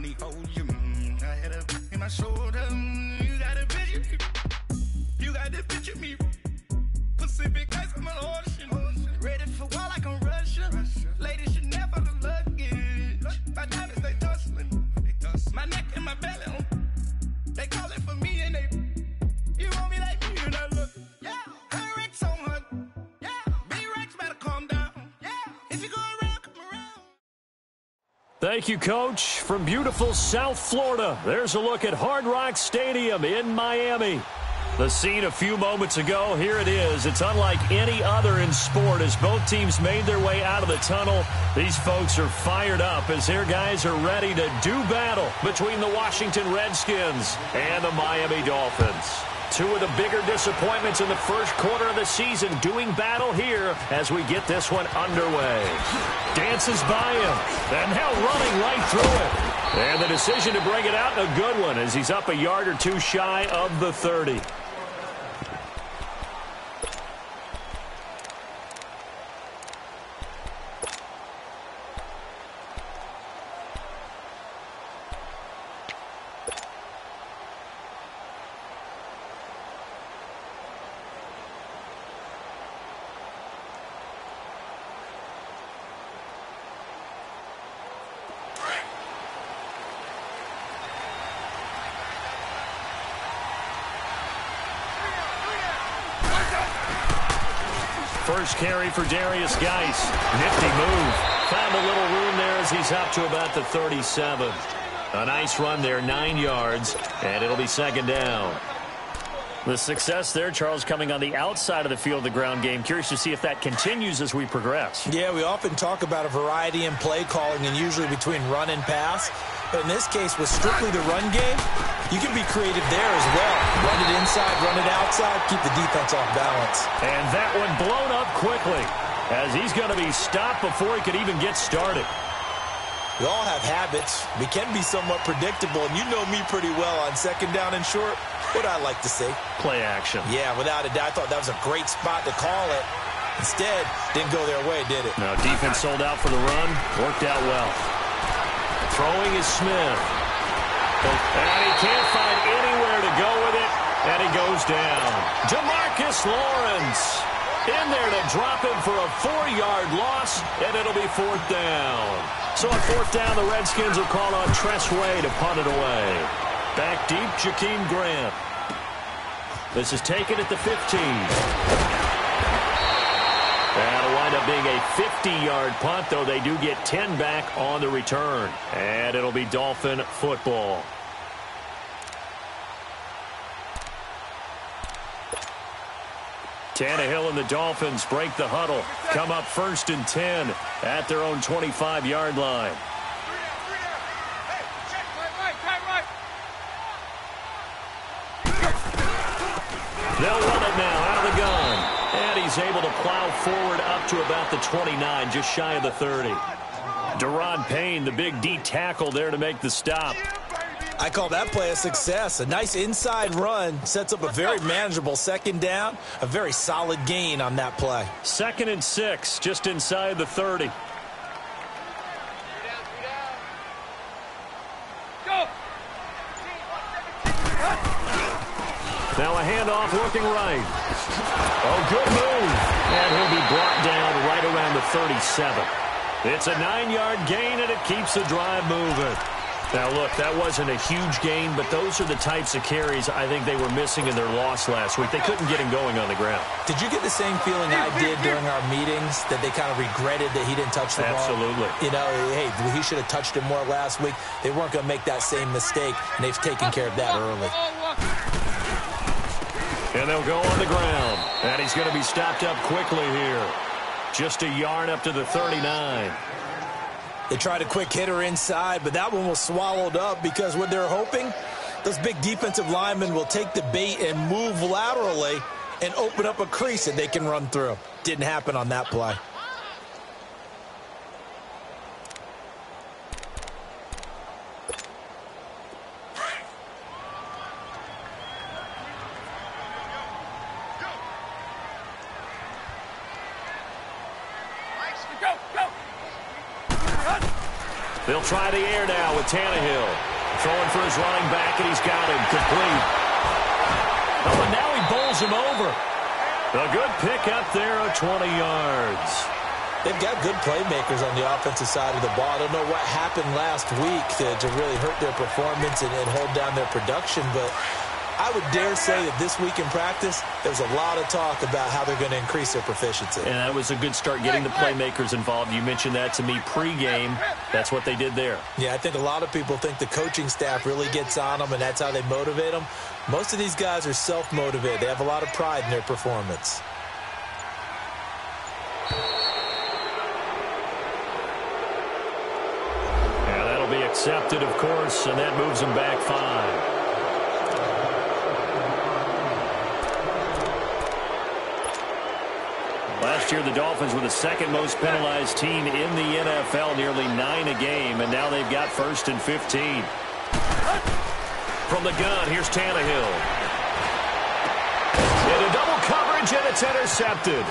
only hold you. I had a in my shoulder. You got a picture. You got the picture me. Pacific ice on my ocean. Ready for war like I'm Russia. Ladies should never look luggage. My diamonds they tussling. My neck and my belly. They call it for me and they. You want me like me and I look. Yeah. Her Rex on her. Yeah. B-Rex better calm down. Yeah. If you go around, come around. Thank you, Coach. From beautiful South Florida, there's a look at Hard Rock Stadium in Miami. The scene a few moments ago, here it is. It's unlike any other in sport as both teams made their way out of the tunnel. These folks are fired up as their guys are ready to do battle between the Washington Redskins and the Miami Dolphins. Two of the bigger disappointments in the first quarter of the season doing battle here as we get this one underway. Dances by him, and now running right through it. And the decision to bring it out, a good one, as he's up a yard or two shy of the 30. First carry for Darius Geis. Nifty move. Found a little room there as he's up to about the 37. A nice run there, 9 yards, and it'll be second down. The success there, Charles, coming on the outside of the field of the ground game. Curious to see if that continues as we progress. Yeah, we often talk about a variety in play calling and usually between run and pass. But in this case, with strictly the run game, you can be creative there as well. Run it inside, run it outside, keep the defense off balance. And that one blown up quickly as he's going to be stopped before he could even get started. We all have habits. We can be somewhat predictable, and you know me pretty well on second down and short. What I like to say? Play action. Yeah, without a doubt. I thought that was a great spot to call it. Instead, didn't go their way, did it? No, defense sold out for the run. Worked out well. Throwing is Smith. And he can't find anywhere to go with it. And he goes down. Demarcus Lawrence in there to drop him for a 4-yard loss. And it'll be fourth down. So on fourth down, the Redskins will call on Tress Way to punt it away. Back deep, Jakeem Grant. This is taken at the 15. That'll wind up being a 50-yard punt, though they do get 10 back on the return. And it'll be Dolphin football. Tannehill and the Dolphins break the huddle. Come up first and 10 at their own 25-yard line. They'll run it now out of the gun. And he's able to plow forward up to about the 29, just shy of the 30. Deron Payne, the big D tackle there to make the stop. I call that play a success. A nice inside run sets up a very manageable second down. A very solid gain on that play. 2nd and 6, just inside the 30. Now a handoff looking right. Oh, good move. And he'll be brought down right around the 37. It's a 9-yard gain, and it keeps the drive moving. Now, look, that wasn't a huge gain, but those are the types of carries I think they were missing in their loss last week. They couldn't get him going on the ground. Did you get the same feeling I did during our meetings, that they kind of regretted that he didn't touch the ball? Absolutely. You know, hey, he should have touched it more last week. They weren't going to make that same mistake, and they've taken care of that early. And they'll go on the ground. And he's going to be stopped up quickly here. Just a yard up to the 39. They tried a quick hitter inside, but that one was swallowed up because what they're hoping, those big defensive linemen will take the bait and move laterally and open up a crease that they can run through. Didn't happen on that play. They'll try the air now with Tannehill. Throwing for his running back, and he's got him complete. Oh, and now he bowls him over. A good pickup there of 20 yards. They've got good playmakers on the offensive side of the ball. I don't know what happened last week to really hurt their performance and hold down their production, but I would dare say that this week in practice, there's a lot of talk about how they're going to increase their proficiency. And that was a good start getting the playmakers involved. You mentioned that to me pregame. That's what they did there. Yeah, I think a lot of people think the coaching staff really gets on them, and that's how they motivate them. Most of these guys are self-motivated. They have a lot of pride in their performance. Yeah, that'll be accepted, of course, and that moves them back 5. Last year, the Dolphins were the second most penalized team in the NFL, nearly 9 a game, and now they've got 1st and 15. From the gun, here's Tannehill. Into double coverage, and it's intercepted.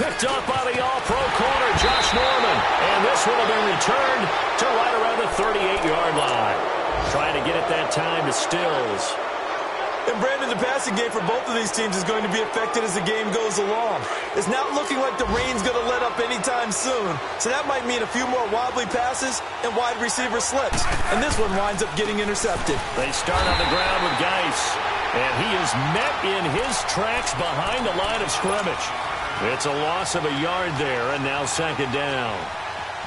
Picked up by the all-pro corner, Josh Norman. And this one will be returned to right around the 38-yard line. Trying to get it that time to Stills. And Brandon, the passing game for both of these teams is going to be affected as the game goes along. It's not looking like the rain's going to let up anytime soon, so that might mean a few more wobbly passes and wide receiver slips. And this one winds up getting intercepted. They start on the ground with Geis, and he is met in his tracks behind the line of scrimmage. It's a loss of a yard there, and now 2nd down.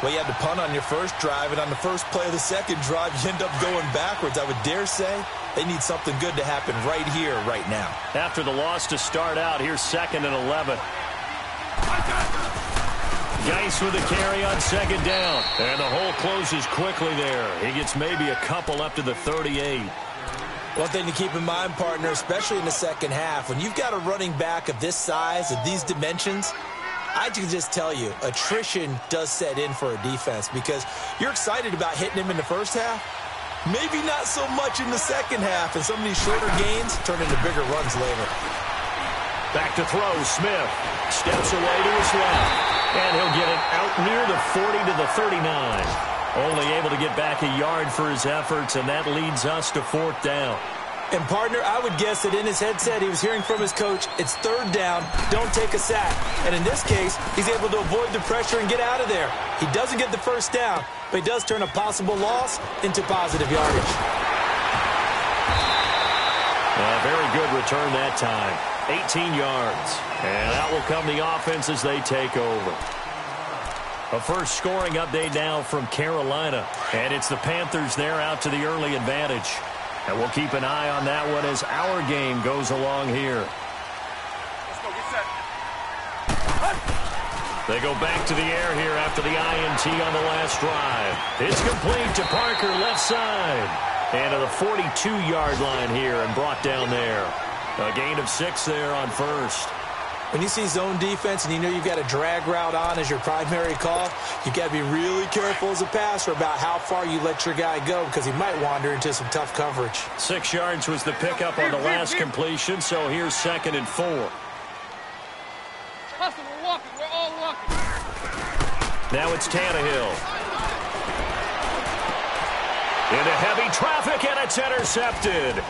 Well, you had to punt on your first drive, and on the first play of the second drive, you end up going backwards. I would dare say they need something good to happen right here, right now. After the loss to start out, here's 2nd and 11. Geis with a carry on 2nd down. And the hole closes quickly there. He gets maybe a couple up to the 38. One thing to keep in mind, partner, especially in the second half, when you've got a running back of this size, of these dimensions, I can just tell you, attrition does set in for a defense because you're excited about hitting him in the first half. Maybe not so much in the second half, and some of these shorter gains turn into bigger runs later. Back to throw, Smith steps away to his left, and he'll get it out near the 40 to the 39. Only able to get back a yard for his efforts, and that leads us to 4th down. And, partner, I would guess that in his headset he was hearing from his coach, it's 3rd down, don't take a sack. And in this case, he's able to avoid the pressure and get out of there. He doesn't get the first down, but he does turn a possible loss into positive yardage. Very good return that time. 18 yards. And out will come the offense as they take over. A first scoring update now from Carolina. And it's the Panthers there out to the early advantage. And we'll keep an eye on that one as our game goes along here. Let's go, get set. They go back to the air here after the INT on the last drive. It's complete to Parker left side. And to the 42-yard line here and brought down there. A gain of 6 there on first. When you see zone defense and you know you've got a drag route on as your primary call, you've got to be really careful as a passer about how far you let your guy go because he might wander into some tough coverage. 6 yards was the pickup on the last completion, so here's 2nd and 4. Hustle, we're walking. We're all walking. Now it's Tannehill. Into heavy traffic, and it's intercepted.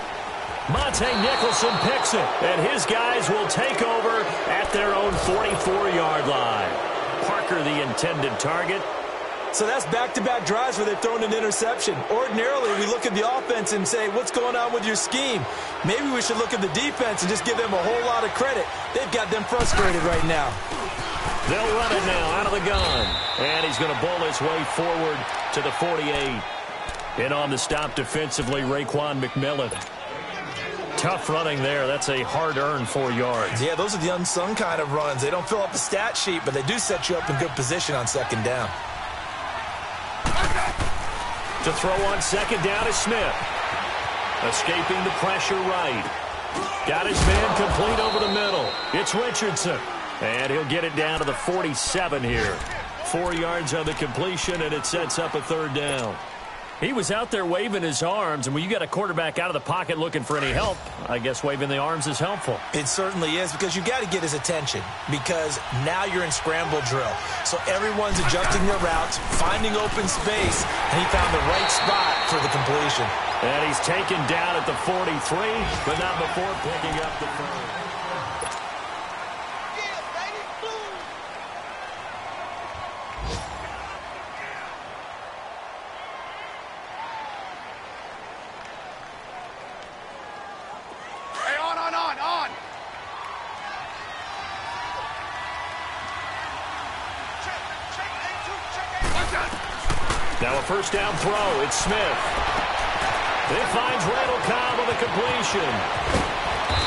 Monte Nicholson picks it, and his guys will take over at their own 44-yard line. Parker, the intended target. So that's back-to-back drives where they've thrown an interception. Ordinarily, we look at the offense and say, what's going on with your scheme? Maybe we should look at the defense and just give them a whole lot of credit. They've got them frustrated right now. They'll run it now out of the gun. And he's going to bowl his way forward to the 48. In on the stop defensively, Raekwon McMillan. Tough running there. That's a hard-earned 4 yards. Yeah, those are the unsung kind of runs. They don't fill up the stat sheet, but they do set you up in good position on 2nd down. To throw on 2nd down is Smith. Escaping the pressure right. Got his man complete over the middle. It's Richardson. And he'll get it down to the 47 here. 4 yards on the completion, and it sets up a 3rd down. He was out there waving his arms, and when you got a quarterback out of the pocket looking for any help, I guess waving the arms is helpful. It certainly is, because you got to get his attention, because now you're in scramble drill. So everyone's adjusting their routes, finding open space, and he found the right spot for the completion. And he's taken down at the 43, but not before picking up the third. Now a first down throw. It's Smith. It finds Randall Cobb on the completion.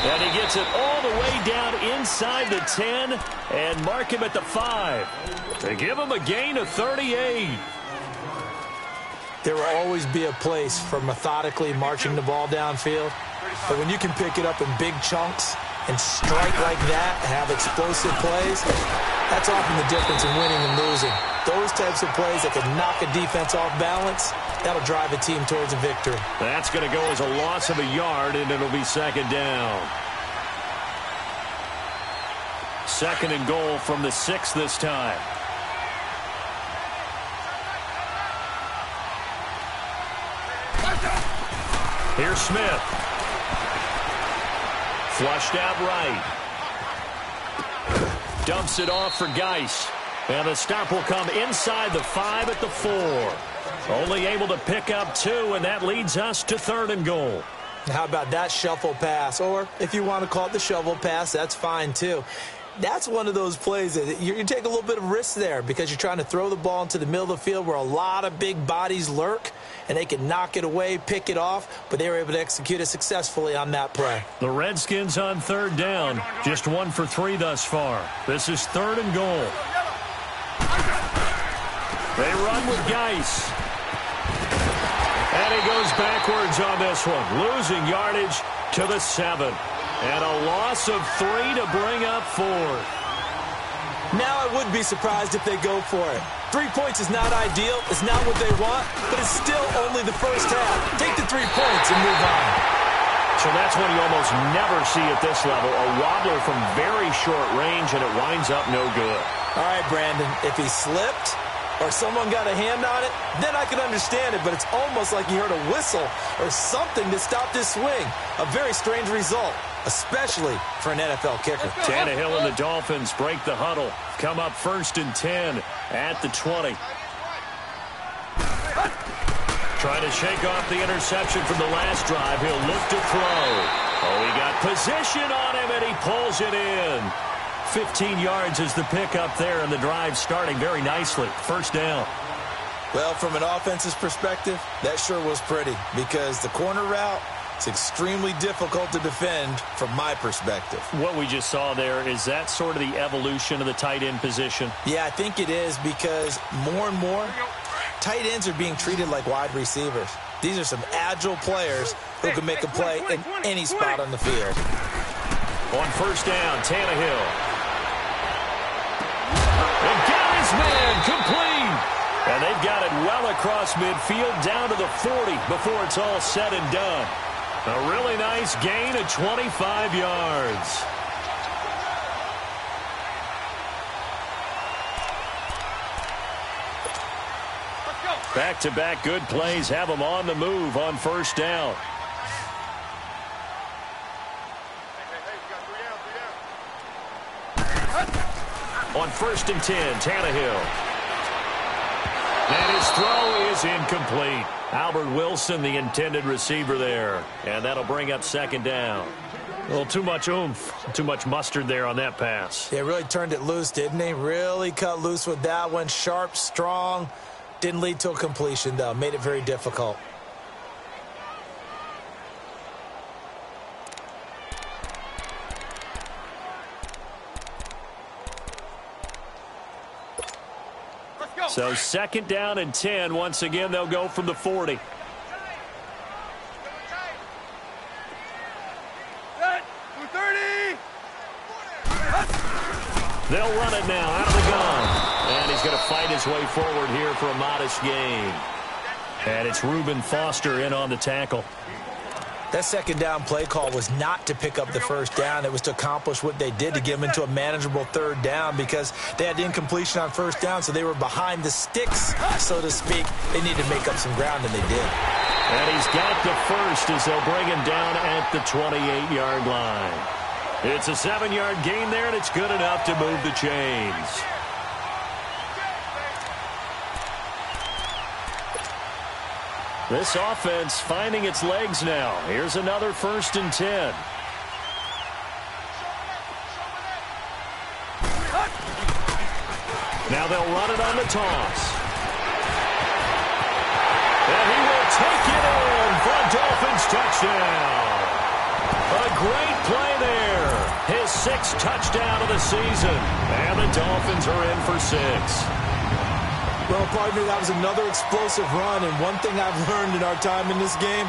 And he gets it all the way down inside the 10 and mark him at the 5. They give him a gain of 38. There will always be a place for methodically marching the ball downfield. But when you can pick it up in big chunks and strike like that, have explosive plays, that's often the difference in winning and losing. Those types of plays that can knock a defense off balance, that'll drive a team towards a victory. That's going to go as a loss of a yard, and it'll be second down. Second and goal from the 6 this time. Here's Smith. Flushed out right. Dumps it off for Geis. And the stop will come inside the 5 at the 4. Only able to pick up 2, and that leads us to third and goal. How about that shuffle pass? Or if you want to call it the shovel pass, that's fine too. That's one of those plays that you take a little bit of risk there because you're trying to throw the ball into the middle of the field where a lot of big bodies lurk, and they can knock it away, pick it off, but they were able to execute it successfully on that play. The Redskins on third down, just 1 for 3 thus far. This is third and goal. They run with Geis. And he goes backwards on this one, losing yardage to the 7. And a loss of 3 to bring up 4. Now I would be surprised if they go for it. 3 points is not ideal. It's not what they want, but it's still only the first half. Take the 3 points and move on. So that's one you almost never see at this level. A wobbler from very short range, and it winds up no good. All right, Brandon, if he slipped or someone got a hand on it, then I could understand it, but it's almost like you heard a whistle or something to stop this swing. A very strange result, especially for an NFL kicker. Tannehill and the Dolphins break the huddle. Come up first and 10 at the 20. Trying to shake off the interception from the last drive. He'll look to throw. Oh, he got position on him, and he pulls it in. 15 yards is the pickup there, and the drive starting very nicely. First down. Well, from an offense's perspective, that sure was pretty because the corner route is extremely difficult to defend from my perspective. What we just saw there, is that sort of the evolution of the tight end position? Yeah, I think it is because more and more, tight ends are being treated like wide receivers. These are some agile players who can make a play in any spot on the field. On first down, Tannehill. And got his man complete. And they've got it well across midfield down to the 40 before it's all said and done. A really nice gain of 25 yards. Back-to-back good plays have them on the move on first down. On first and 10, Tannehill. And his throw is incomplete. Albert Wilson, the intended receiver there. And that'll bring up second down. A little too much oomph, too much mustard there on that pass. Yeah, really turned it loose, didn't he? Really cut loose with that one. Sharp, strong. Didn't lead to a completion, though. Made it very difficult. So second down and 10. Once again, they'll go from the 40. They'll run it now out of the gun. And he's going to fight his way forward here for a modest gain. And it's Reuben Foster in on the tackle. That second down play call was not to pick up the first down. It was to accomplish what they did, to get them into a manageable third down, because they had incompletion on first down, so they were behind the sticks, so to speak. They needed to make up some ground, and they did. And he's got the first as they'll bring him down at the 28-yard line. It's a 7-yard gain there, and it's good enough to move the chains. This offense finding its legs now. Here's another 1st and 10. Now they'll run it on the toss. And he will take it in for a Dolphins touchdown. A great play there. His 6th touchdown of the season. And the Dolphins are in for 6. Well, pardon me, that was another explosive run, and one thing I've learned in our time in this game,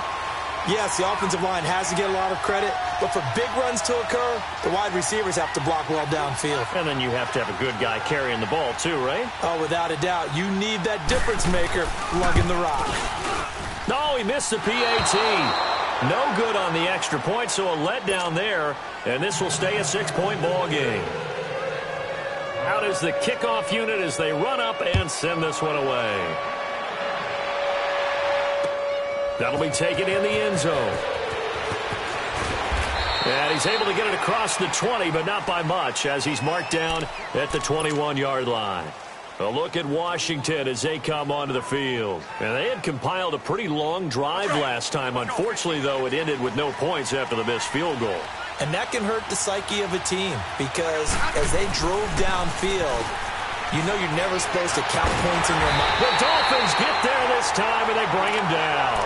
yes, the offensive line has to get a lot of credit, but for big runs to occur, the wide receivers have to block well downfield. And then you have to have a good guy carrying the ball too, right? Oh, without a doubt. You need that difference maker lugging the rock. No, he missed the PAT. No good on the extra point, so a letdown there, and this will stay a 6-point ball game. Out is the kickoff unit as they run up and send this one away. That'll be taken in the end zone. And he's able to get it across the 20, but not by much, as he's marked down at the 21-yard line. A look at Washington as they come onto the field. And they had compiled a pretty long drive last time. Unfortunately, though, it ended with no points after the missed field goal. And that can hurt the psyche of a team, because as they drove downfield, you know you're never supposed to count points in your mind. The Dolphins get there this time, and they bring him down.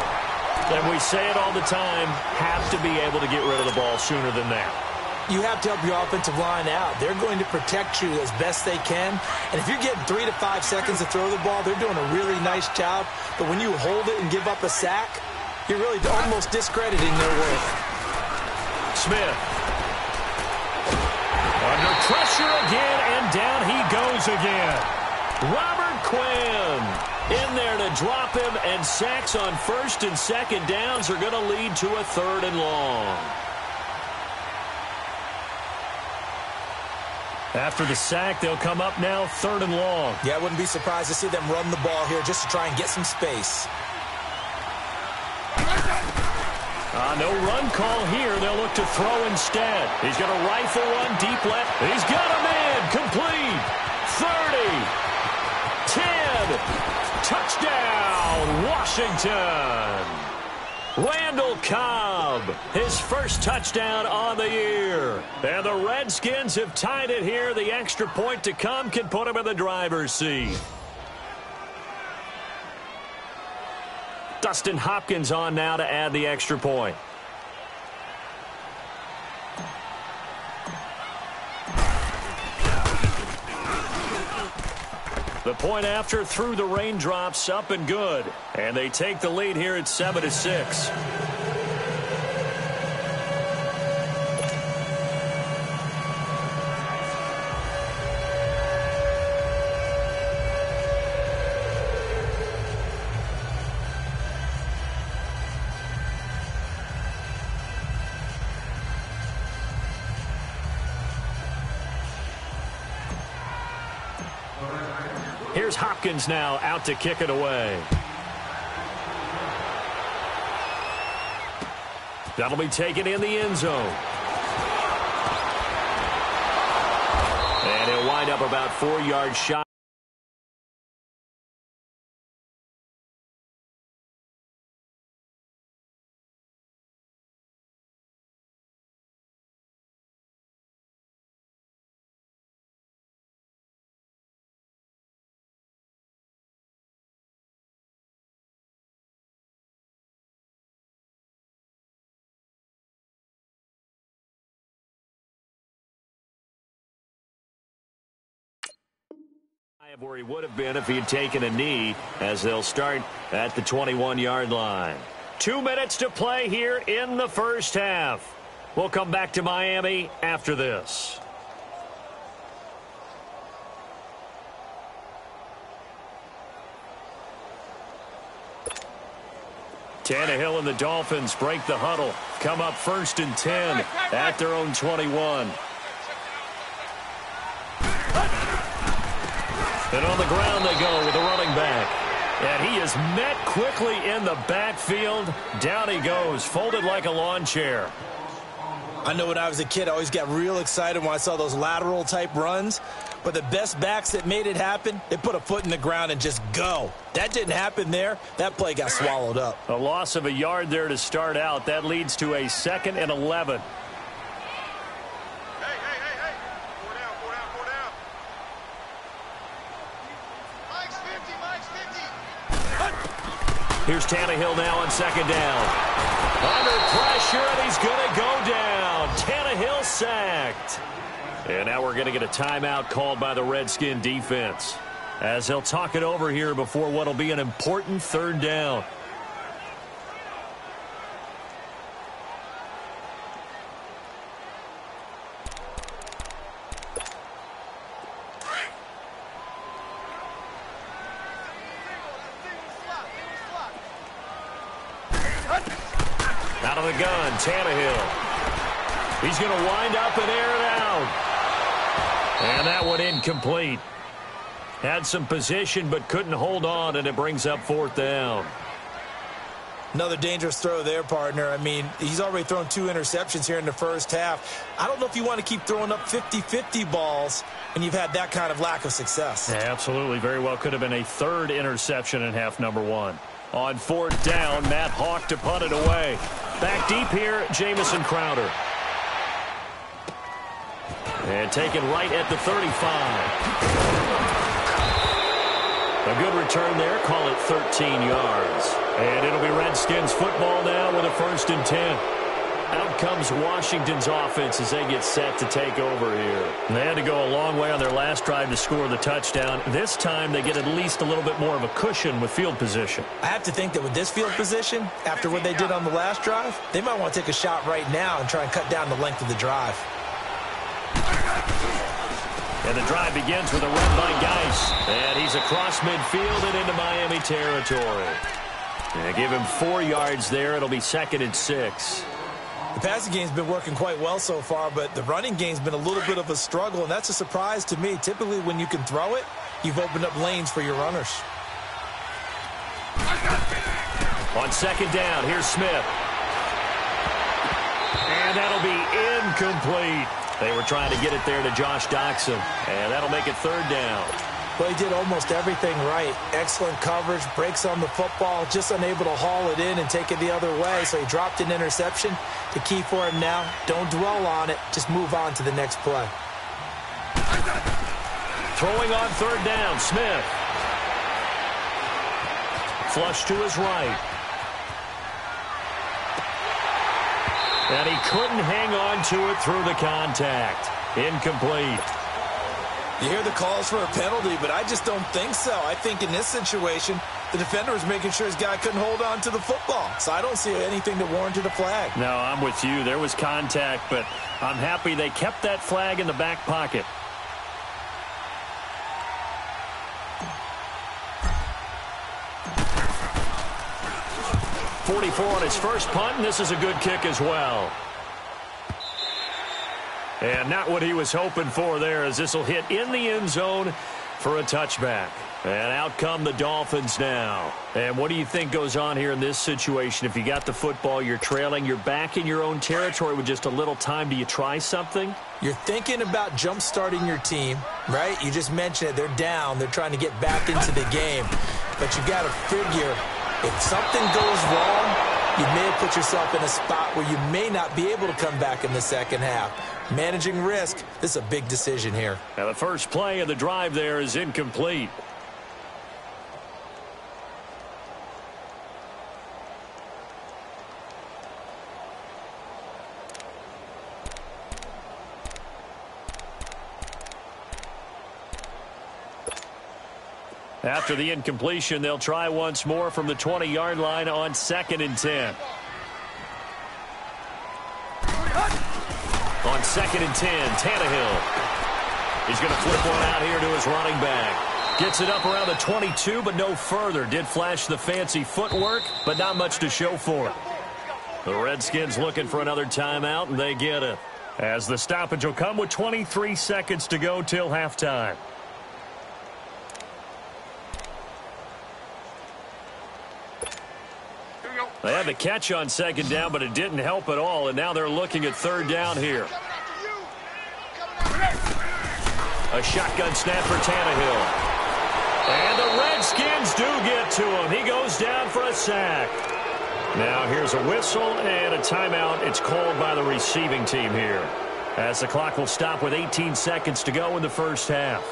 And we say it all the time, have to be able to get rid of the ball sooner than that. You have to help your offensive line out. They're going to protect you as best they can. And if you're getting 3 to 5 seconds to throw the ball, they're doing a really nice job. But when you hold it and give up a sack, you're really almost discrediting their work. Smith. Under pressure again, and down he goes again. Robert Quinn in there to drop him, and sacks on 1st and 2nd downs are going to lead to a 3rd and long. After the sack, they'll come up now 3rd and long. Yeah, I wouldn't be surprised to see them run the ball here just to try and get some space. No run call here. They'll look to throw instead. He's going to rifle one deep left. He's got him in. Complete. 30. 10. Touchdown, Washington. Randall Cobb, his first touchdown on the year. And the Redskins have tied it here. The extra point to come can put him in the driver's seat. Dustin Hopkins on now to add the extra point. The point after through the raindrops, up and good. And they take the lead here at 7-6. Here's Hopkins now out to kick it away. That'll be taken in the end zone. And he'll wind up about 4 yards shy. Where he would have been if he had taken a knee, as they'll start at the 21-yard line. 2 minutes to play here in the first half. We'll come back to Miami after this. Tannehill and the Dolphins break the huddle. Come up 1st and 10 at their own 21. And on the ground they go with the running back. And he is met quickly in the backfield. Down he goes, folded like a lawn chair. I know when I was a kid, I always got real excited when I saw those lateral-type runs. But the best backs that made it happen, they put a foot in the ground and just go. That didn't happen there. That play got swallowed up. A loss of a yard there to start out. That leads to a 2nd and 11. Hey. Four down. Mike's 50. Here's Tannehill now on 2nd down. Under pressure, and he's going to go down. Tannehill sacked. And now we're going to get a timeout called by the Redskin defense, as they'll talk it over here before what will be an important 3rd down. Out of the gun, Tannehill. He's going to wind up and air it out. And that one incomplete. Had some position but couldn't hold on, and it brings up 4th down. Another dangerous throw there, partner. I mean, he's already thrown 2 interceptions here in the first half. I don't know if you want to keep throwing up 50-50 balls when you've had that kind of lack of success. Yeah, absolutely. Very well could have been a 3rd interception in half number 1. On 4th down, Matt Hawk to punt it away. Back deep here, Jamison Crowder. And taken right at the 35. A good return there. Call it 13 yards. And it'll be Redskins football now with a 1st and 10. Out comes Washington's offense as they get set to take over here. They had to go a long way on their last drive to score the touchdown. This time they get at least a little bit more of a cushion with field position. I have to think that with this field position, after what they did on the last drive, they might want to take a shot right now and try and cut down the length of the drive. And the drive begins with a run by Geis. And he's across midfield and into Miami territory. And give him 4 yards there. It'll be 2nd and 6. The passing game's been working quite well so far, but the running game's been a little bit of a struggle, and that's a surprise to me. Typically, when you can throw it, you've opened up lanes for your runners. On 2nd down, here's Smith. And that'll be incomplete. They were trying to get it there to Josh Doxson, and that'll make it 3rd down. Well, he did almost everything right. Excellent coverage, breaks on the football, just unable to haul it in and take it the other way, so he dropped an interception. The key for him now, don't dwell on it, just move on to the next play. Throwing on 3rd down, Smith. Flush to his right. And he couldn't hang on to it through the contact. Incomplete. You hear the calls for a penalty, but I just don't think so. I think in this situation, the defender was making sure his guy couldn't hold on to the football. So I don't see anything that warranted a flag. No, I'm with you. There was contact, but I'm happy they kept that flag in the back pocket. .44 on his first punt, and this is a good kick as well. And not what he was hoping for there, as this will hit in the end zone for a touchback. And out come the Dolphins now. And what do you think goes on here in this situation? If you got the football, you're trailing, you're back in your own territory with just a little time. Do you try something? You're thinking about jump-starting your team, right? You just mentioned it. They're down. They're trying to get back into the game. But you got to figure, if something goes wrong, you may have put yourself in a spot where you may not be able to come back in the second half. Managing risk, this is a big decision here. Now the first play of the drive there is incomplete. After the incompletion, they'll try once more from the 20-yard line on 2nd and 10. On 2nd and 10, Tannehill. He's going to flip one out here to his running back. Gets it up around the 22, but no further. Did flash the fancy footwork, but not much to show for it. The Redskins looking for another timeout, and they get it. As the stoppage will come with 23 seconds to go till halftime. They had the catch on second down, but it didn't help at all, and now they're looking at third down here. A shotgun snap for Tannehill. And the Redskins do get to him. He goes down for a sack. Now here's a whistle and a timeout. It's called by the receiving team here, as the clock will stop with 18 seconds to go in the first half.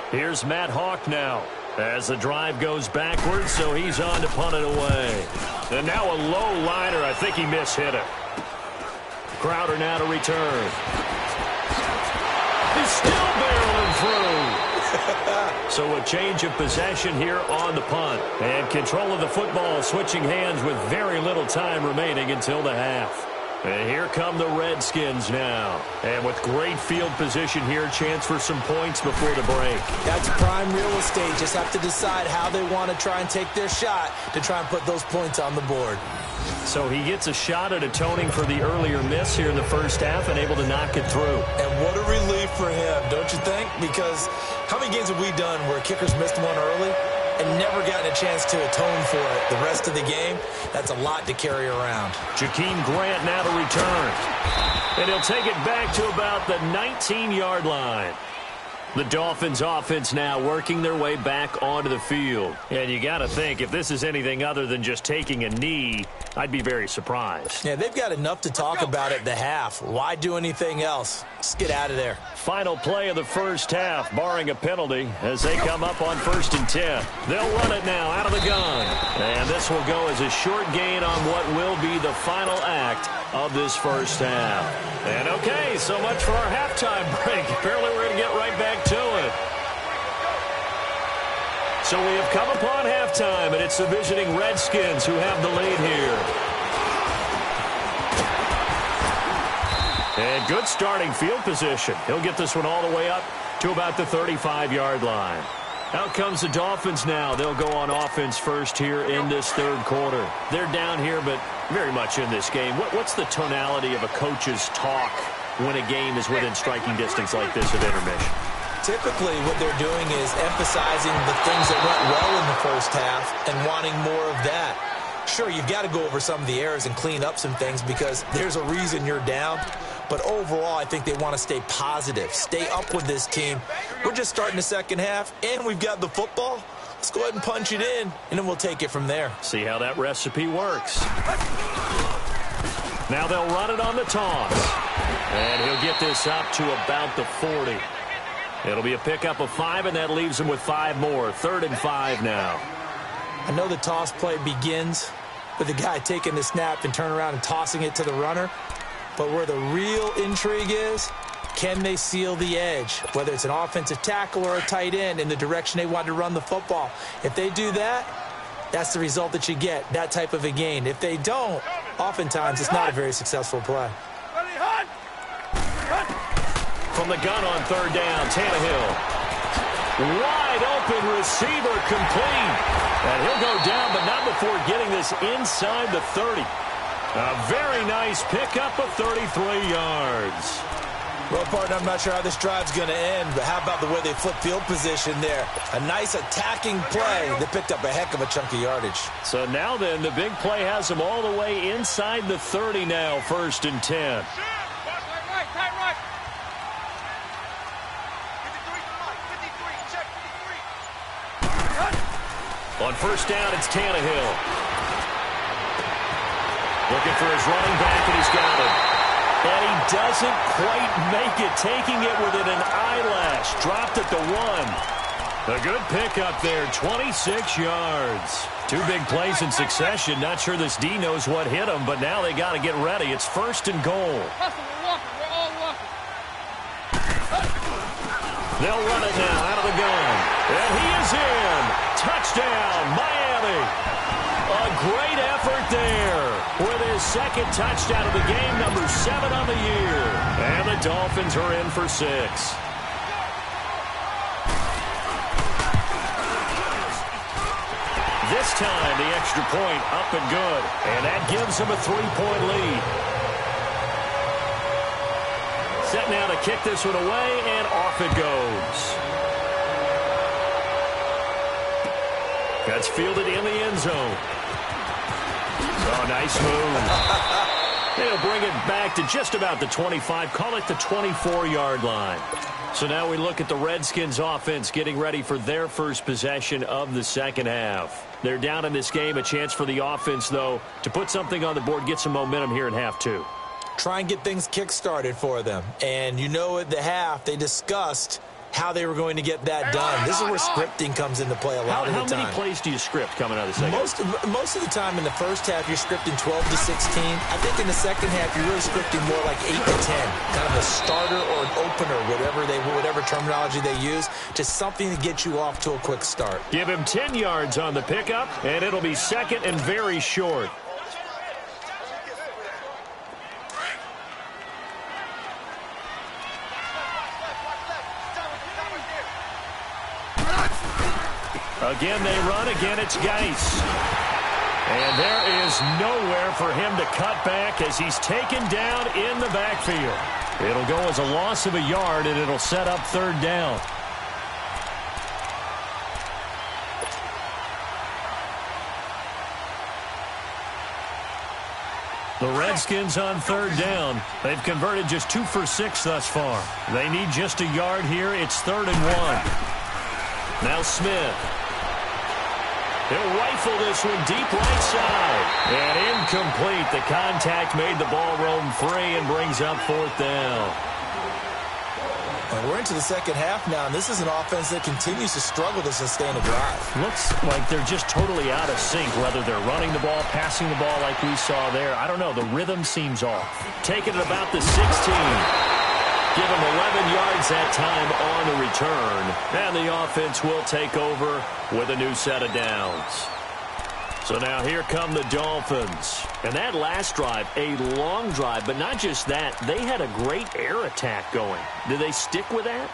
Here's Matt Hawk now, as the drive goes backwards, so he's on to punt it away. And now a low liner. I think he mishit it. Crowder now to return. He's still barreling through. So a change of possession here on the punt. And control of the football switching hands with very little time remaining until the half. And here come the Redskins now. And with great field position here, chance for some points before the break. That's prime real estate. Just have to decide how they want to try and take their shot to try and put those points on the board. So he gets a shot at atoning for the earlier miss here in the first half and able to knock it through. And what a relief for him, don't you think? Because how many games have we done where kickers missed one early and never gotten a chance to atone for it the rest of the game? That's a lot to carry around. Jakeem Grant now to return. And he'll take it back to about the 19-yard line. The Dolphins offense now working their way back onto the field. And you got to think, if this is anything other than just taking a knee, I'd be very surprised. Yeah, they've got enough to talk about at the half. Why do anything else? Let's get out of there. Final play of the first half, barring a penalty, as they come up on 1st and 10. They'll run it now out of the gun. And this will go as a short gain on what will be the final act of this first half. And okay, so much for our halftime break. Apparently we're going to get right back to it. So we have come upon halftime, and it's the visiting Redskins who have the lead here. And good starting field position. He'll get this one all the way up to about the 35-yard line. Out comes the Dolphins now. They'll go on offense first here in this third quarter. They're down here, but very much in this game. What's the tonality of a coach's talk when a game is within striking distance like this at intermission? Typically, what they're doing is emphasizing the things that went well in the first half and wanting more of that. Sure, you've got to go over some of the errors and clean up some things because there's a reason you're down. But overall, I think they want to stay positive, stay up with this team. We're just starting the second half, and we've got the football. Let's go ahead and punch it in, and then we'll take it from there. See how that recipe works. Now they'll run it on the toss. And he'll get this up to about the 40. It'll be a pickup of 5, and that leaves him with 5 more. 3rd and 5 now. I know the toss play begins with the guy taking the snap and turning around and tossing it to the runner. But where the real intrigue is, can they seal the edge? Whether it's an offensive tackle or a tight end in the direction they want to run the football. If they do that, that's the result that you get, that type of a gain. If they don't, oftentimes it's not a very successful play. From the gun on 3rd down, Tannehill. Wide open receiver complete. And he'll go down, but not before getting this inside the 30. A very nice pickup of 33 yards. Well, partner, I'm not sure how this drive's going to end, but how about the way they flip field position there? A nice attacking play. They picked up a heck of a chunk of yardage. So now then, the big play has them all the way inside the 30 now, 1st and 10. On 1st down, it's Tannehill. Looking for his running back, and he's got him. And he doesn't quite make it, taking it within an eyelash. Dropped at the 1. A good pickup there, 26 yards. 2 big plays in succession. Not sure this D knows what hit him, but now they got to get ready. It's 1st and goal. They'll run it now out of the gun. And he is in. Touchdown, Miami. A great effort there with his 2nd touchdown of the game, number 7 on the year. And the Dolphins are in for 6. this time, the extra point up and good. And that gives them a 3-point lead. Set now to kick this one away, and off it goes. That's fielded in the end zone. Oh, nice move. They'll bring it back to just about the 25. Call it the 24-yard line. So now we look at the Redskins offense getting ready for their first possession of the second half. They're down in this game. A chance for the offense, though, to put something on the board, get some momentum here in half two. Try and get things kick-started for them. And you know at the half they discussed how they were going to get that done. This is where scripting comes into play a lot of the time. How many plays do you script coming out of the second half? Most of the time in the first half, you're scripting 12 to 16. I think in the second half, you're really scripting more like 8 to 10. Kind of a starter or an opener, whatever terminology they use, just something to get you off to a quick start. Give him 10 yards on the pickup, and it'll be second and very short. Again, they run. Again, it's Geis. And there is nowhere for him to cut back as he's taken down in the backfield. It'll go as a loss of a yard, and it'll set up third down. The Redskins on third down. They've converted just 2 for 6 thus far. They need just a yard here. It's 3rd and 1. Now Smith. He'll rifle this one deep right side. And incomplete. The contact made the ball roam free and brings up 4th down. And we're into the second half now, and this is an offense that continues to struggle to sustain a drive. Looks like they're just totally out of sync, whether they're running the ball, passing the ball like we saw there. I don't know. The rhythm seems off. Taking it about the 16. Give him 11 yards that time on the return. And the offense will take over with a new set of downs. So now here come the Dolphins. And that last drive, a long drive, but not just that. They had a great air attack going. Did they stick with that?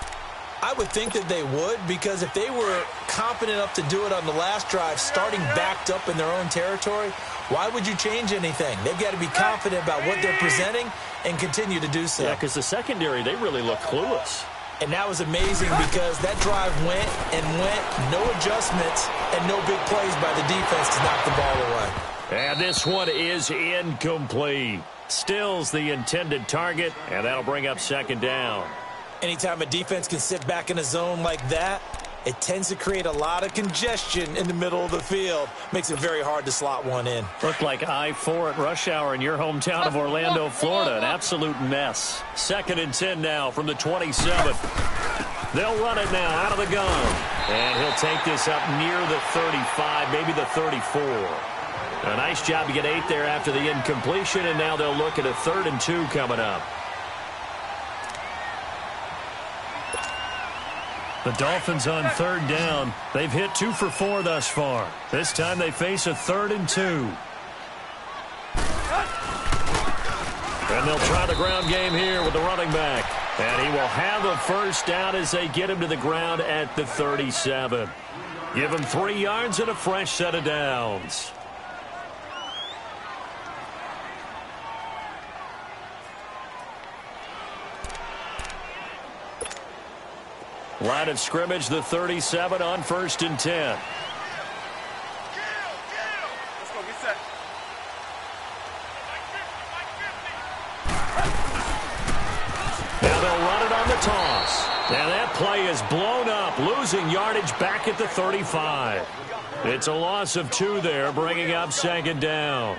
I would think that they would, because if they were confident enough to do it on the last drive, starting backed up in their own territory, why would you change anything? They've got to be confident about what they're presenting and continue to do so. Yeah, because the secondary, they really look clueless. And that was amazing because that drive went and went, no adjustments, and no big plays by the defense to knock the ball away. And this one is incomplete. Stills the intended target, and that'll bring up 2nd down. Anytime a defense can sit back in a zone like that, it tends to create a lot of congestion in the middle of the field. Makes it very hard to slot one in. Looked like I-4 at rush hour in your hometown of Orlando, Florida. An absolute mess. 2nd and 10 now from the 27. They'll run it now out of the gun. And he'll take this up near the 35, maybe the 34. A nice job to get 8 there after the incompletion, and now they'll look at a 3rd and 2 coming up. The Dolphins on 3rd down. They've hit 2 for 4 thus far. This time they face a 3rd and 2. And they'll try the ground game here with the running back. And he will have a first down as they get him to the ground at the 37. Give him 3 yards and a fresh set of downs. Line of scrimmage, the 37 on 1st and 10. Let's go, get set. Now they'll run it on the toss. Now that play is blown up, losing yardage back at the 35. It's a loss of 2 there, bringing up 2nd down.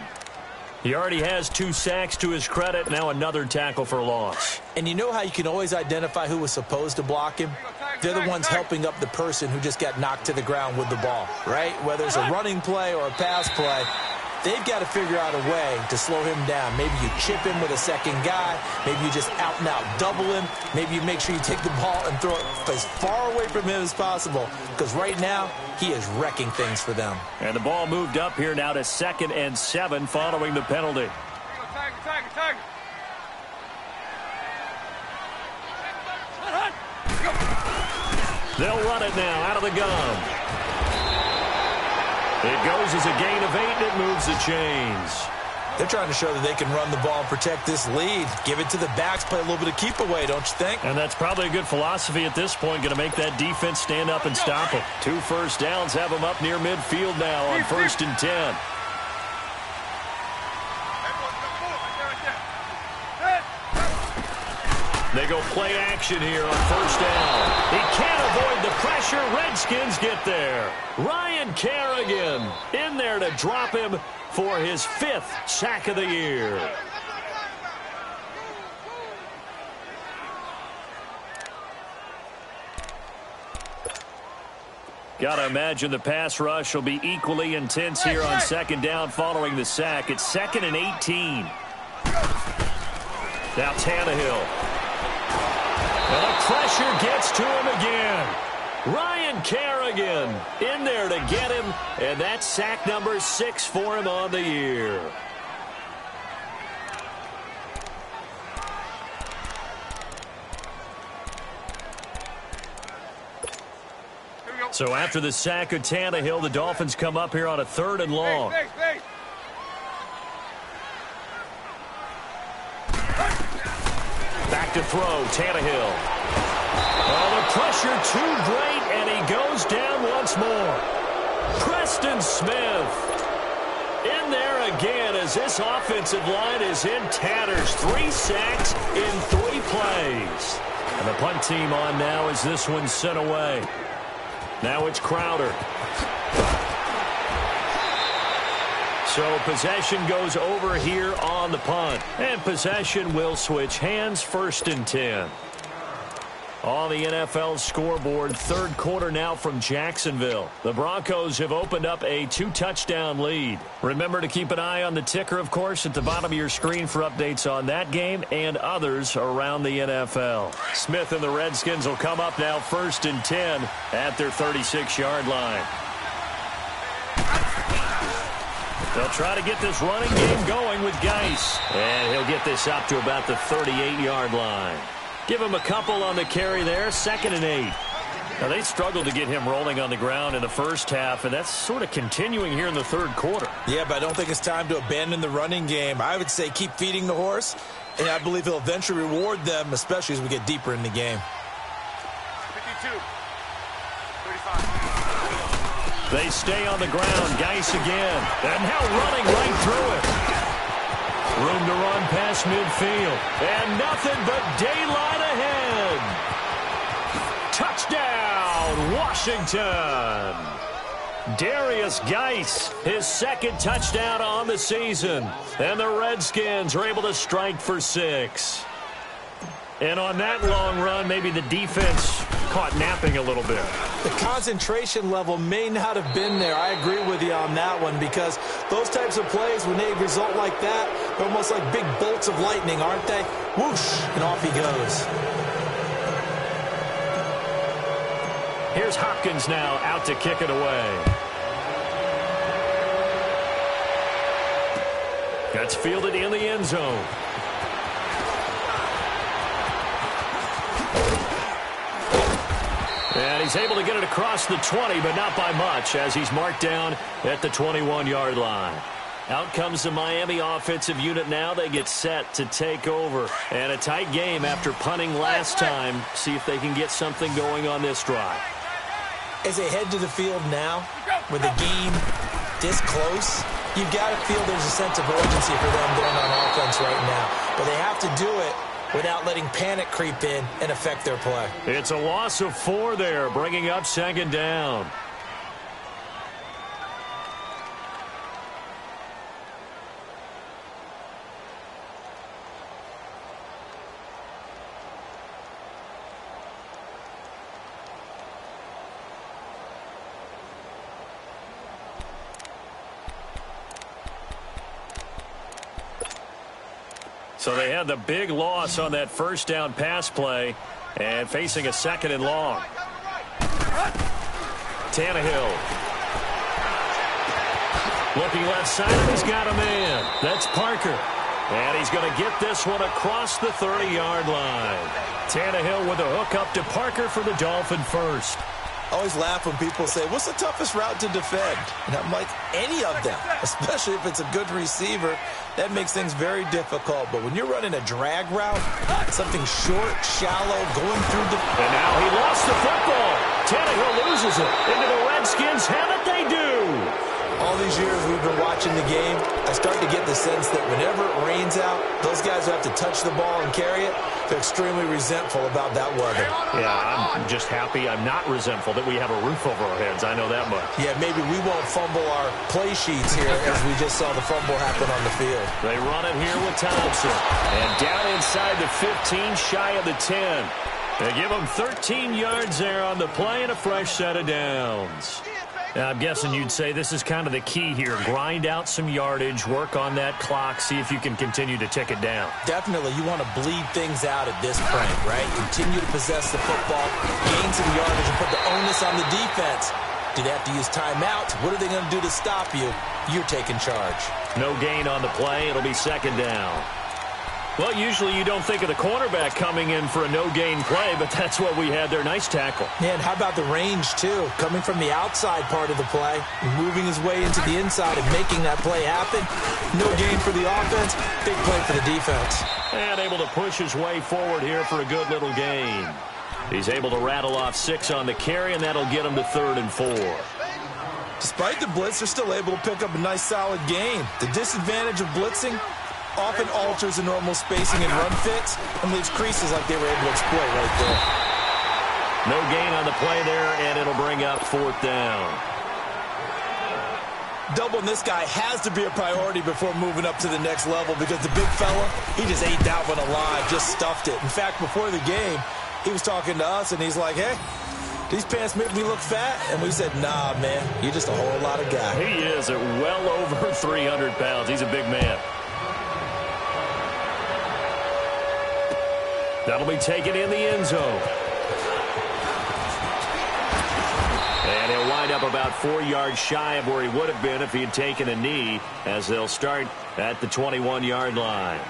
He already has 2 sacks to his credit. Now another tackle for loss. And you know how you can always identify who was supposed to block him? They're the ones helping up the person who just got knocked to the ground with the ball, right? Whether it's a running play or a pass play, they've got to figure out a way to slow him down. Maybe you chip him with a second guy. Maybe you just out and out double him. Maybe you make sure you take the ball and throw it as far away from him as possible, because right now he is wrecking things for them. And the ball moved up here now to 2nd and 7 following the penalty. Tag. They'll run it now out of the gun. It goes as a gain of 8, and it moves the chains. They're trying to show that they can run the ball and protect this lead. Give it to the backs, play a little bit of keep away, don't you think? And that's probably a good philosophy at this point, going to make that defense stand up and stop them. 2 first downs have them up near midfield now on 1st and 10. They go play action here on 1st down. He can't avoid the pressure. Redskins get there. Ryan Kerrigan in there to drop him for his 5th sack of the year. Got to imagine the pass rush will be equally intense here on 2nd down following the sack. It's 2nd and 18. Now Tannehill. And the pressure gets to him again. Ryan Kerrigan in there to get him, and that's sack number 6 for him on the year. So after the sack of Tannehill, the Dolphins come up here on a 3rd and long. Back to throw, Tannehill. Oh, the pressure too great, and he goes down once more. Preston Smith in there again as this offensive line is in tatters. 3 sacks in 3 plays. And the punt team on now as this one's sent away. Now it's Crowder. So possession goes over here on the punt. And possession will switch hands. 1st and 10. On the NFL scoreboard, 3rd quarter now from Jacksonville. The Broncos have opened up a 2-touchdown lead. Remember to keep an eye on the ticker, of course, at the bottom of your screen for updates on that game and others around the NFL. Smith and the Redskins will come up now 1st and 10 at their 36-yard line. They'll try to get this running game going with Geis. And he'll get this up to about the 38-yard line. Give him a couple on the carry there. 2nd and 8. Now, they struggled to get him rolling on the ground in the first half, and that's sort of continuing here in the 3rd quarter. Yeah, but I don't think it's time to abandon the running game. I would say keep feeding the horse, and I believe he'll eventually reward them, especially as we get deeper in the game. 52. 35. They stay on the ground. Geis again. And now running right through it. Room to run past midfield. And nothing but daylight ahead. Touchdown, Washington. Darius Geis, his 2nd touchdown on the season. And the Redskins are able to strike for 6. And on that long run, maybe the defense caught napping a little bit. The concentration level may not have been there. I agree with you on that one, because those types of plays, when they result like that, they're almost like big bolts of lightning, aren't they? Whoosh, and off he goes. Here's Hopkins now out to kick it away. That's fielded in the end zone. And he's able to get it across the 20, but not by much, as he's marked down at the 21-yard line. Out comes the Miami offensive unit now. They get set to take over. And a tight game after punting last time. See if they can get something going on this drive. As they head to the field now, with the game this close, you've got to feel there's a sense of urgency for them going on offense right now. But they have to do it without letting panic creep in and affect their play. It's a loss of 4 there, bringing up 2nd down. So they had the big loss on that 1st down pass play and facing a 2nd and long. Tannehill. Looking left side, and he's got a man. That's Parker. And he's going to get this one across the 30-yard line. Tannehill with a hook up to Parker for the Dolphin first. I always laugh when people say, what's the toughest route to defend? And I'm like, any of them, especially if it's a good receiver. That makes things very difficult. But when you're running a drag route, something short, shallow, going through the... And now he lost the football. Tannehill loses it. Into the Redskins have it, they do. All these years we've been watching the game, I start to get the sense that whenever it rains out, those guys who have to touch the ball and carry it, they're extremely resentful about that weather. Yeah, I'm just happy I'm not resentful that we have a roof over our heads. I know that much. Yeah, maybe we won't fumble our play sheets here as we just saw the fumble happen on the field. They run it here with Thompson. And down inside the 15, shy of the 10. They give him 13 yards there on the play and a fresh set of downs. Now, I'm guessing you'd say this is kind of the key here. Grind out some yardage, work on that clock, see if you can continue to tick it down. Definitely, you want to bleed things out at this point, right? Continue to possess the football, gain some yardage, and put the onus on the defense. Do they have to use timeouts? What are they going to do to stop you? You're taking charge. No gain on the play. It'll be second down. Well, usually you don't think of the cornerback coming in for a no-gain play, but that's what we had there. Nice tackle. Yeah, and how about the range, too? Coming from the outside part of the play, moving his way into the inside and making that play happen. No gain for the offense, big play for the defense. And able to push his way forward here for a good little gain. He's able to rattle off 6 on the carry, and that'll get him to 3rd and 4. Despite the blitz, they're still able to pick up a nice, solid gain. The disadvantage of blitzing often alters the normal spacing and run fits and leaves creases like they were able to exploit right there. No gain on the play there, and it'll bring up 4th down. Doubling this guy has to be a priority before moving up to the next level because the big fella, he just ate that one alive, just stuffed it. In fact, before the game, he was talking to us, and he's like, hey, these pants make me look fat. And we said, nah, man, you're just a whole lot of guy. He is at well over 300 pounds. He's a big man. That'll be taken in the end zone. And he'll wind up about 4 yards shy of where he would have been if he had taken a knee, as they'll start at the 21-yard line.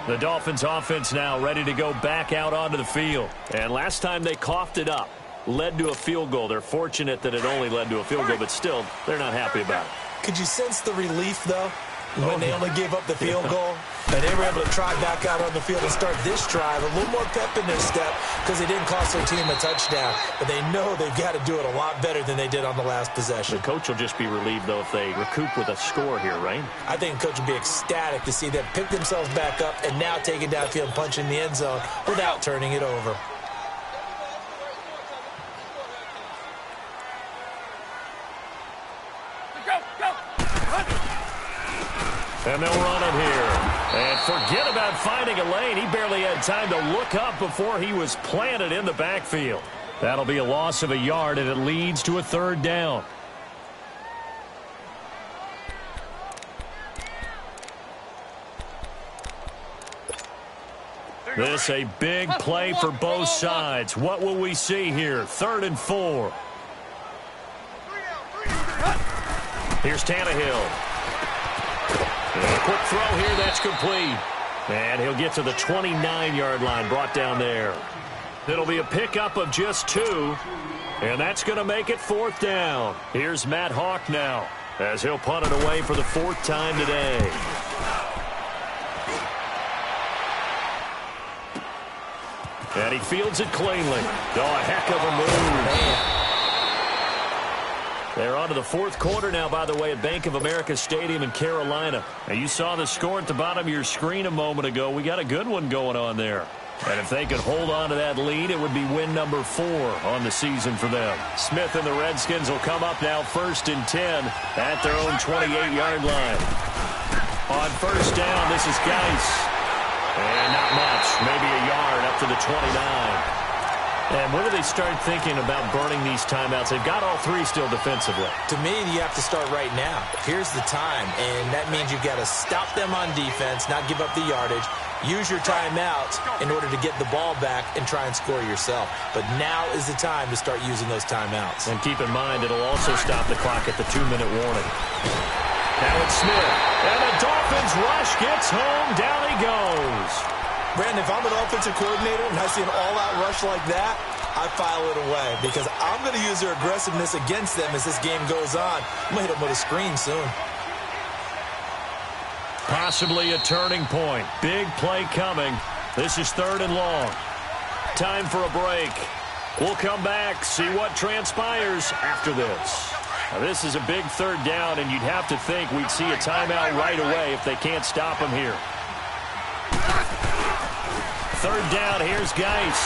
The Dolphins offense now ready to go back out onto the field. And last time they coughed it up, led to a field goal. They're fortunate that it only led to a field goal, but still, they're not happy about it. Could you sense the relief, though, when they only gave up the field goal? And they were able to trot back out on the field and start this drive. A little more pep in their step because they didn't cost their team a touchdown. But they know they've got to do it a lot better than they did on the last possession. The coach will just be relieved, though, if they recoup with a score here, right? I think the coach will be ecstatic to see them pick themselves back up and now take it downfield and punch in the end zone without turning it over. And they'll run it here. And forget about finding a lane. He barely had time to look up before he was planted in the backfield. That'll be a loss of a yard, and it leads to a 3rd down. This a big play for both sides. What will we see here? 3rd and 4. Here's Tannehill. And a quick throw here, that's complete. And he'll get to the 29-yard line, brought down there. It'll be a pickup of just 2, and that's going to make it 4th down. Here's Matt Hawk now, as he'll punt it away for the 4th time today. And he fields it cleanly. Oh, a heck of a move. Man. They're on to the 4th quarter now, by the way, at Bank of America Stadium in Carolina. Now, you saw the score at the bottom of your screen a moment ago. We got a good one going on there. And if they could hold on to that lead, it would be win number 4 on the season for them. Smith and the Redskins will come up now 1st and 10 at their own 28-yard line. On 1st down, this is Geis. And not much, maybe a yard up to the 29. And when do they start thinking about burning these timeouts? They've got all 3 still defensively. To me, you have to start right now. Here's the time, and that means you've got to stop them on defense, not give up the yardage, use your timeouts in order to get the ball back and try and score yourself. But now is the time to start using those timeouts. And keep in mind, it'll also stop the clock at the 2-minute warning. Now it's Smith, and the Dolphins rush gets home. Down he goes. Brandon, if I'm an offensive coordinator and I see an all-out rush like that, I file it away because I'm going to use their aggressiveness against them as this game goes on. I'm going to hit them with a screen soon. Possibly a turning point. Big play coming. This is 3rd and long. Time for a break. We'll come back, see what transpires after this. Now, this is a big 3rd down, and you'd have to think we'd see a timeout right away if they can't stop him here. 3rd down, here's Geis.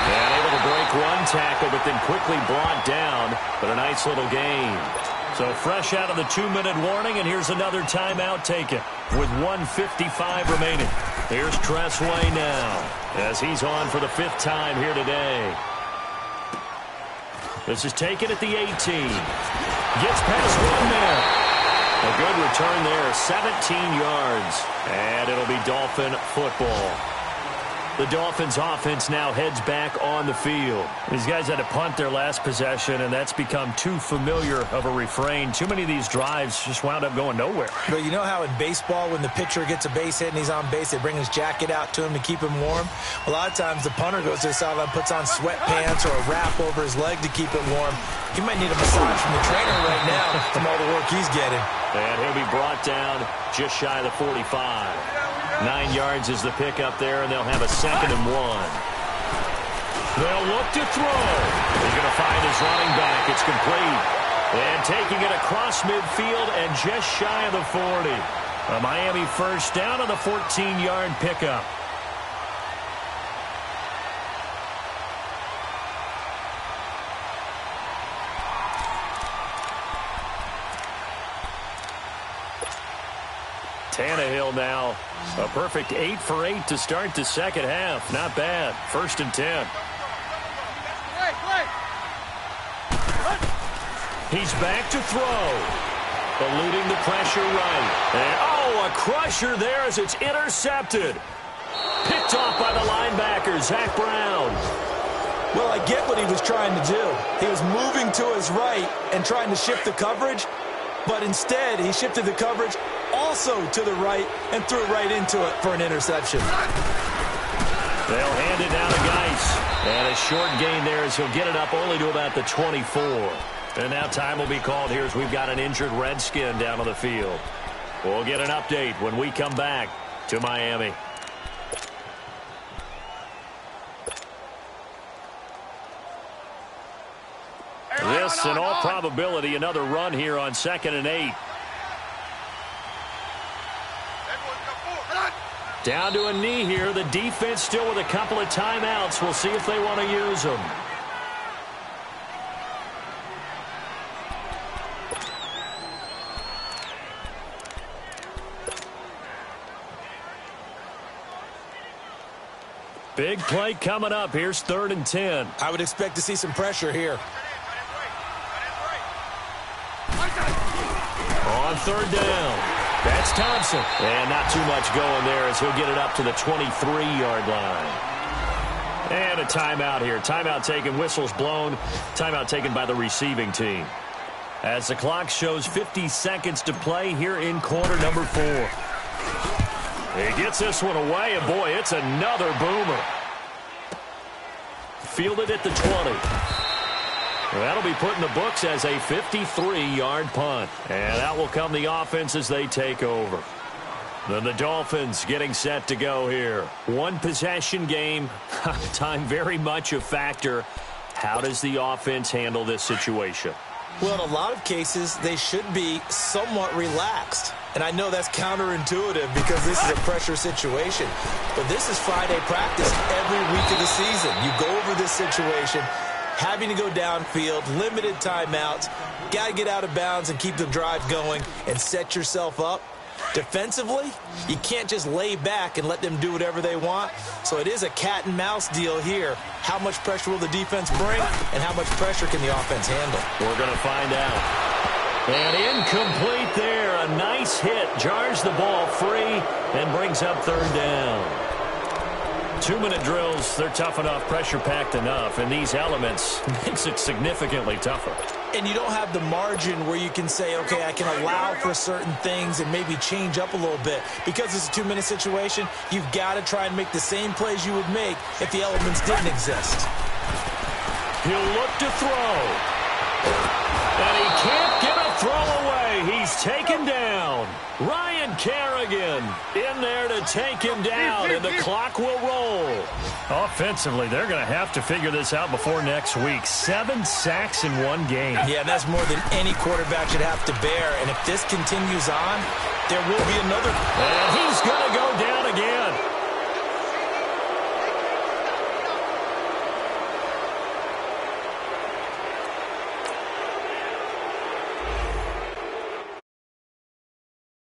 And able to break one tackle, but then quickly brought down. But a nice little gain. So fresh out of the 2-minute warning, and here's another timeout taken with 1:55 remaining. Here's Tressway now as he's on for the 5th time here today. This is taken at the 18. Gets past one man. A good return there, 17 yards. And it'll be Dolphin football. The Dolphins offense now heads back on the field. These guys had to punt their last possession, and that's become too familiar of a refrain. Too many of these drives just wound up going nowhere. But you know how in baseball, when the pitcher gets a base hit and he's on base, they bring his jacket out to him to keep him warm? A lot of times the punter goes to the sideline, puts on sweatpants or a wrap over his leg to keep it warm. He might need a massage from the trainer right now from all the work he's getting. And he'll be brought down just shy of the 45. 9 yards is the pickup there, and they'll have a 2nd and 1. They'll look to throw. He's going to find his running back. It's complete. And taking it across midfield and just shy of the 40. A Miami 1st down on the 14-yard pickup. Tannehill now, a perfect 8 for 8 to start the 2nd half. Not bad. 1st and 10. He's back to throw. Eluding the pressure right. And, a crusher there as it's intercepted. Picked off by the linebacker, Zach Brown. Well, I get what he was trying to do. He was moving to his right and trying to shift the coverage, but instead he shifted the coverage also to the right and threw it right into it for an interception. They'll hand it down to Geis. And a short gain there as he'll get it up only to about the 24. And now time will be called here as we've got an injured Redskin down on the field. We'll get an update when we come back to Miami. This, in all probability, another run here on 2nd and 8. Down to a knee here. The defense still with a couple of timeouts. We'll see if they want to use them. Big play coming up. Here's 3rd and 10. I would expect to see some pressure here. On 3rd down. That's Thompson. And not too much going there as he'll get it up to the 23-yard line. And a timeout here. Timeout taken, whistles blown. Timeout taken by the receiving team. As the clock shows 50 seconds to play here in quarter number 4. He gets this one away, and boy, it's another boomer. Fielded at the 20. That'll be put in the books as a 53-yard punt. And out will come the offense as they take over. Then the Dolphins getting set to go here. One possession game. Time very much a factor. How does the offense handle this situation? Well, in a lot of cases, they should be somewhat relaxed. And I know that's counterintuitive because this is a pressure situation. But this is Friday practice every week of the season. You go over this situation, having to go downfield, limited timeouts, got to get out of bounds and keep the drive going and set yourself up. Defensively, you can't just lay back and let them do whatever they want. So it is a cat and mouse deal here. How much pressure will the defense bring and how much pressure can the offense handle? We're going to find out. And incomplete there. A nice hit. Jars the ball free and brings up 3rd down. 2-minute drills, they're tough enough, pressure-packed enough, and these elements makes it significantly tougher. and you don't have the margin where you can say, okay, I can allow for certain things and maybe change up a little bit. Because it's a 2-minute situation, you've got to try and make the same plays you would make if the elements didn't exist. He'll look to throw. And he can't get a throw away. He's taken down. Ryan Kerrigan in there to take him down, and the clock will roll. Offensively, they're going to have to figure this out before next week. 7 sacks in one game. Yeah, that's more than any quarterback should have to bear. And if this continues on, there will be another. And he's going to go down again.